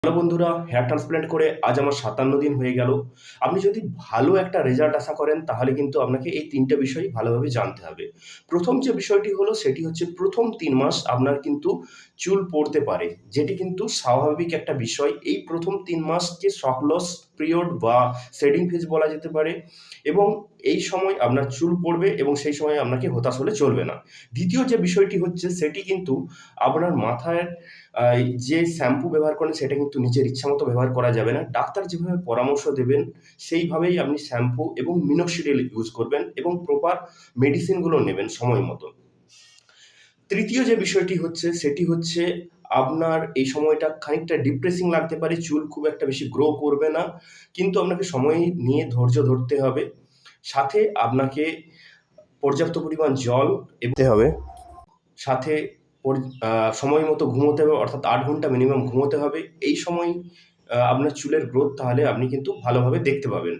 Hello বন্ধুরা, hair transplant করে আজ আমার ৫৭ দিন হয়ে গেল। আপনি যদি ভালো একটা রেজাল্ট আশা করেন তাহলে কিন্তু আপনাকে এই ৩ টে বিষয় ভালোভাবে জানতে হবে। ১ম যে বিষয়টি হলো সেটি হচ্ছে ১ম ৩ মাস আপনার কিন্তু চুল পড়তে পারে। যেটি কিন্তু স্বাভাবিক একটা বিষয়। এই ১ম ৩ মাসকে শক লস পিরিয়ড বা শেডিং ফেজ বলা যেতে পারে এবং এই সময় আপনার চুল পড়বে এবং সেই সময় আপনাকে হতাশ হলে চলবে না। ২য় যে বিষয়টি হচ্ছে সেটি কিন্তু আপনার মাথায় যে শ্যাম্পু ব্যবহার করেন সেটা কিন্তু নিজের ইচ্ছামতো ব্যবহার করা যাবে না। ডাক্তার যেভাবে পরামর্শ দেবেন সেইভাবেই আপনি শ্যাম্পু এবং মিনোক্সিডিল ইউজ করবেন এবং প্রপার মেডিসিনগুলো নেবেন সময় মতো। ৩য় যে বিষয়টি হচ্ছে সেটি হচ্ছে আপনার এই সময়টা খানিকটা ডিপ্রেসিং লাগতে পারে। চুল খুব একটা বেশি গ্রো করবে না। কিন্তু আপনাকে সময় নিয়ে ধৈর্য ধরতে হবে। সাথে আপনাকে পর্যাপ্ত পরিমাণ জল হবে। সাথে পর সময় মতো ঘুমোতে হবে অর্থাৎ ৮ ঘন্টা মিনিমাম ঘুমোতে হবে। এই সময় আপনার চুলের গ্রোথ তাহলে আপনি কিন্তু ভালোভাবে দেখতে পাবেন।